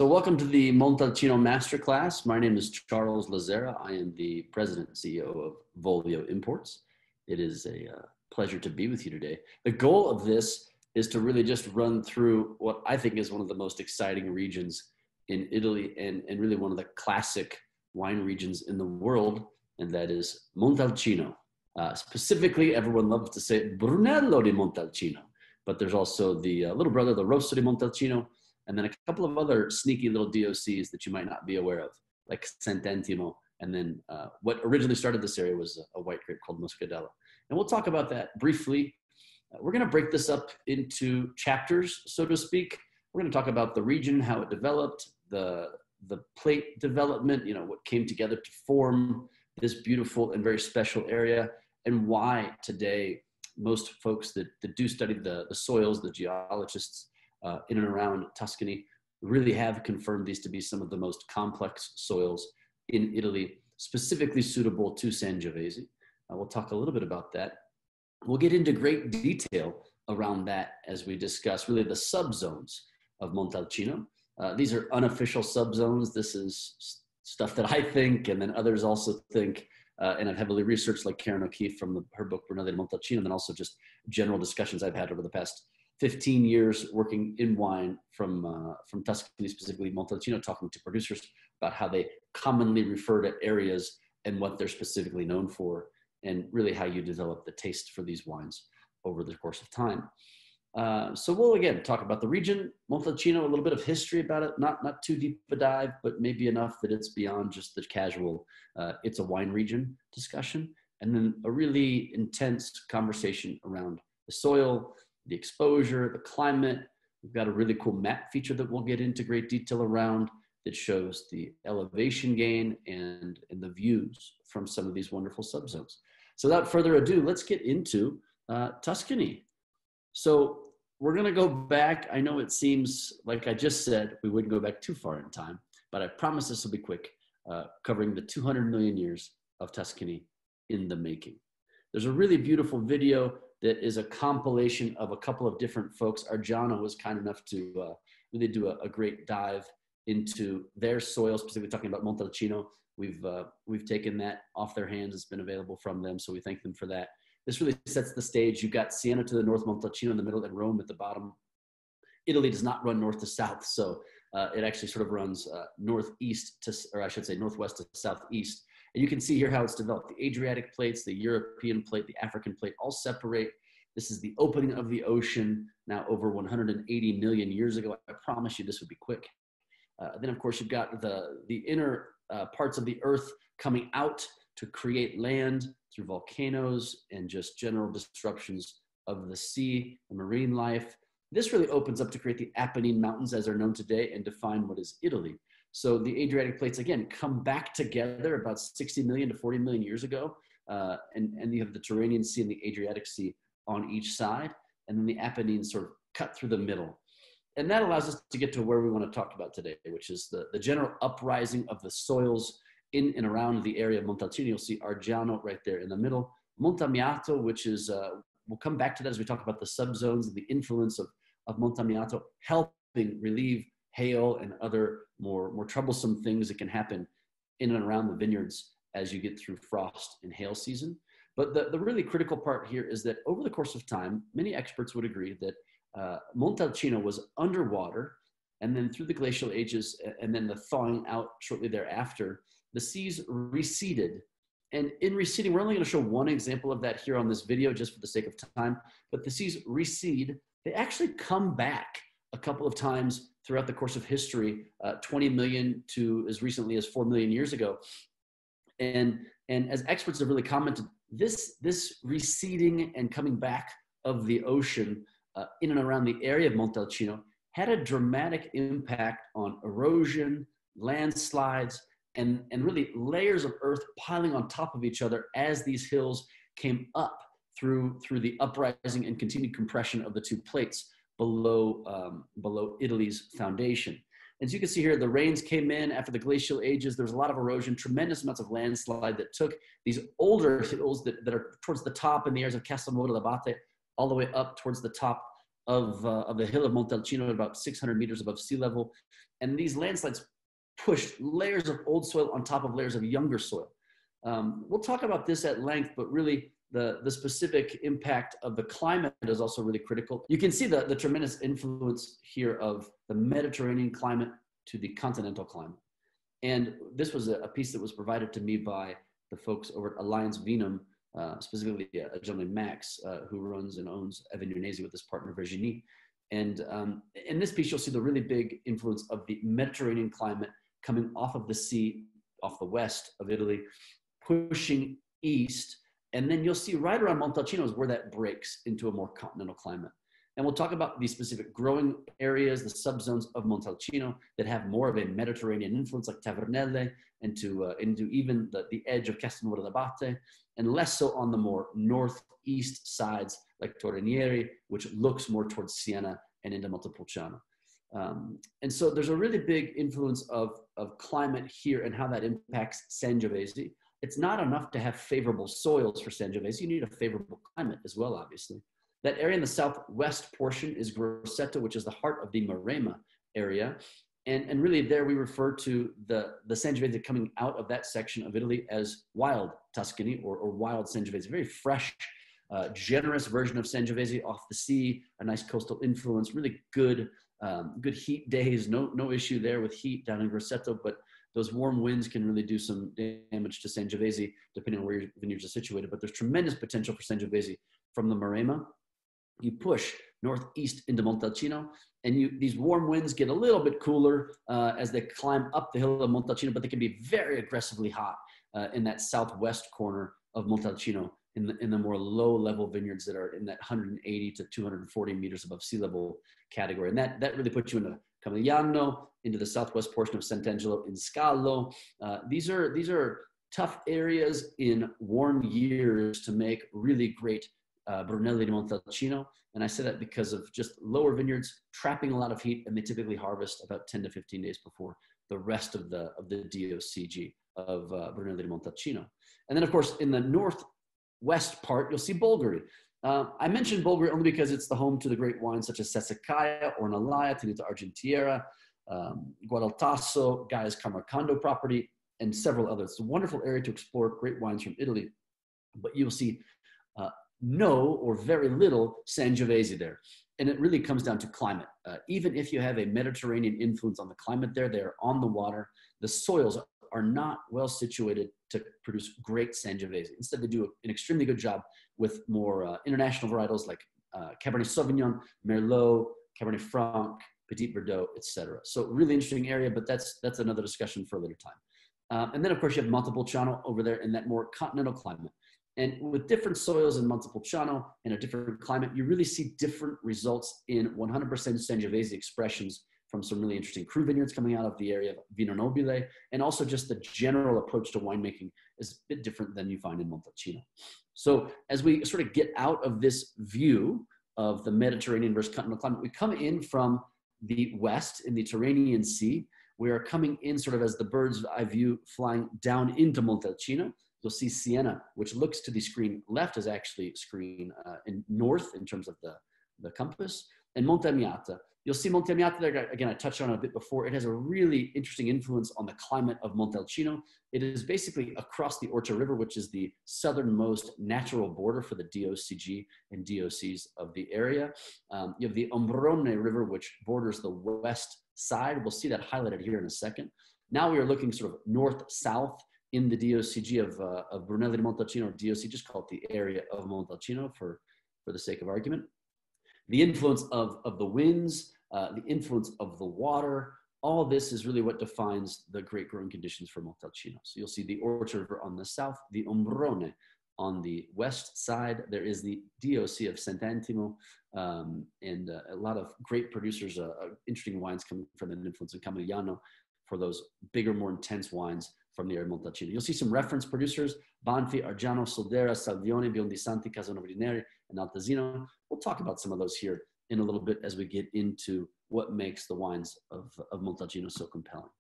So welcome to the Montalcino Masterclass. My name is Charles Lazzara. I am the president and CEO of Volio Imports. It is a pleasure to be with you today. The goal of this is to really just run through what I think is one of the most exciting regions in Italy and really one of the classic wine regions in the world, and that is Montalcino. Specifically, everyone loves to say Brunello di Montalcino, but there's also the little brother, the Rosso di Montalcino, and then a couple of other sneaky little DOCs that you might not be aware of, like Sant'Antimo. And then what originally started this area was a white grape called Muscadella. And we'll talk about that briefly. We're going to break this up into chapters, so to speak. We're going to talk about the region, how it developed, the plate development, what came together to form this beautiful and very special area, and why today most folks that do study the soils, the geologists, in and around Tuscany, really have confirmed these to be some of the most complex soils in Italy, specifically suitable to Sangiovese. We'll talk a little bit about that. We'll get into great detail around that as we discuss really the subzones of Montalcino. These are unofficial subzones. This is stuff that I think, and then others also think, and I've heavily researched, like Karen O'Keefe from her book, Brunello di Montalcino, and then also just general discussions I've had over the past 15 years working in wine from Tuscany, specifically Montalcino, talking to producers about how they commonly refer to areas and what they're specifically known for, and really how you develop the taste for these wines over the course of time. So we'll again talk about the region, Montalcino, a little bit of history about it, not too deep a dive, but maybe enough that it's beyond just the casual, it's a wine region discussion, and then a really intense conversation around the soil, the exposure, the climate. We've got a really cool map feature that we'll get into great detail around that shows the elevation gain and the views from some of these wonderful subzones. So without further ado, let's get into Tuscany. So we're going to go back. I know it seems like I just said we wouldn't go back too far in time, but I promise this will be quick, covering the 200 million years of Tuscany in the making. There's a really beautiful video that is a compilation of a couple of different folks. Argiano was kind enough to really do a great dive into their soil, specifically talking about Montalcino. We've taken that off their hands. It's been available from them, so we thank them for that. This really sets the stage. You've got Siena to the north, Montalcino in the middle, and Rome at the bottom. Italy does not run north to south, so it actually sort of runs northeast to, or I should say northwest to southeast. And you can see here how it's developed. The Adriatic plates, the European plate, the African plate all separate. This is the opening of the ocean now over 180 million years ago. I promise you this would be quick. Then, of course, you've got the inner parts of the earth coming out to create land through volcanoes and just general disruptions of the sea and marine life. This really opens up to create the Apennine Mountains as they're known today and define what is Italy. So the Adriatic plates, again, come back together about 60 million to 40 million years ago. And you have the Tyrrhenian Sea and the Adriatic Sea on each side. And then the Apennines sort of cut through the middle. And that allows us to get to where we want to talk about today, which is the general uprising of the soils in and around the area of Montalcino. You'll see Argiano right there in the middle. Montamiato, which is, we'll come back to that as we talk about the subzones and the influence of Montamiato helping relieve hail and other more troublesome things that can happen in and around the vineyards as you get through frost and hail season. But the really critical part here is that over the course of time, many experts would agree that Montalcino was underwater, and then through the glacial ages and then the thawing out shortly thereafter, the seas receded. And in receding, we're only going to show one example of that here on this video just for the sake of time, but the seas recede. They actually come back a couple of times throughout the course of history, 20 million to as recently as 4 million years ago. And as experts have really commented, this receding and coming back of the ocean in and around the area of Montalcino had a dramatic impact on erosion, landslides, and really layers of earth piling on top of each other as these hills came up through the uprising and continued compression of the two plates below Italy's foundation. As you can see here, the rains came in after the glacial ages. There was a lot of erosion, tremendous amounts of landslide that took these older hills that are towards the top in the areas of Castelnuovo dell'Abate all the way up towards the top of the hill of Montalcino at about 600 meters above sea level. And these landslides pushed layers of old soil on top of layers of younger soil. We'll talk about this at length, but really the specific impact of the climate is also really critical. You can see the tremendous influence here of the Mediterranean climate to the continental climate. And this was a piece that was provided to me by the folks over at Alliance Vinum, specifically a gentleman, Max, who runs and owns a vineyard with his partner, Virginie. And in this piece, you'll see the really big influence of the Mediterranean climate coming off of the sea, off the west of Italy, pushing east. And then you'll see right around Montalcino is where that breaks into a more continental climate. And we'll talk about the specific growing areas, the subzones of Montalcino that have more of a Mediterranean influence, like Tavernelle, into even the edge of Castelnuovo dell'Abate, and less so on the more northeast sides, like Torrenieri, which looks more towards Siena and into Montepulciano. And so there's a really big influence of climate here and how that impacts Sangiovese. It's not enough to have favorable soils for Sangiovese. You need a favorable climate as well, obviously. That area in the southwest portion is Grosseto, which is the heart of the Maremma area. And really there we refer to the Sangiovese coming out of that section of Italy as wild Tuscany or wild Sangiovese, very fresh, generous version of Sangiovese off the sea, a nice coastal influence, really good heat days, no issue there with heat down in Grosseto, but those warm winds can really do some damage to Sangiovese depending on where your vineyards are situated. But there's tremendous potential for Sangiovese from the Maremma. You push northeast into Montalcino, and these warm winds get a little bit cooler as they climb up the hill of Montalcino, but they can be very aggressively hot in that southwest corner of Montalcino in the more low-level vineyards that are in that 180 to 240 meters above sea level category. And that really puts you into Camigliano, into the southwest portion of Sant'Angelo in Scalo. These are tough areas in warm years to make really great Brunelli di Montalcino. And I say that because of just lower vineyards trapping a lot of heat, and they typically harvest about 10 to 15 days before the rest of the DOCG of Brunelli di Montalcino. And then, of course, in the northwest part, you'll see Bolgheri. I mentioned Bolgheri only because it's the home to the great wines such as Sassicaia, Ornellaia, Tenuta Argentiera, Guadaltasso, Gaia's Camarcando property, and several others. It's a wonderful area to explore great wines from Italy, but you'll see no or very little Sangiovese there. And it really comes down to climate. Even if you have a Mediterranean influence on the climate there, they're on the water, the soils are not well situated to produce great Sangiovese. Instead, they do an extremely good job with more international varietals like Cabernet Sauvignon, Merlot, Cabernet Franc, Petit Verdot, etc. So really interesting area, but that's another discussion for a later time. And then, of course, you have Montepulciano over there in that more continental climate. And with different soils in Montepulciano and a different climate, you really see different results in 100% Sangiovese expressions from some really interesting cru vineyards coming out of the area of Vino Nobile. And also just the general approach to winemaking is a bit different than you find in Montalcino. So as we sort of get out of this view of the Mediterranean versus continental climate, we come in from the west in the Tyrrhenian Sea. We are coming in sort of as the bird's eye view flying down into Montalcino. You'll see Siena, which looks to the screen left is actually screen in north in terms of the compass, and Monte Amiata. You'll see Monte Amiata there, again, I touched on it a bit before. It has a really interesting influence on the climate of Montalcino. It is basically across the Orcia River, which is the southernmost natural border for the DOCG and DOCs of the area. You have the Ombrone River, which borders the west side. We'll see that highlighted here in a second. Now we are looking sort of north-south in the DOCG of Brunelli di Montalcino, or DOC, just call it the area of Montalcino for the sake of argument. The influence of the winds, the influence of the water, all this is really what defines the great growing conditions for Montalcino. So you'll see the Orcia River on the south, the Ombrone on the west side. There is the DOC of Sant'Antimo, and a lot of great producers, interesting wines coming from an influence in Camigliano for those bigger, more intense wines from the area of Montalcino. You'll see some reference producers: Banfi, Argiano, Soldera, Salvione, Biondisanti, Casanovrineri, and Altazino. We'll talk about some of those here in a little bit as we get into what makes the wines of Montalcino so compelling.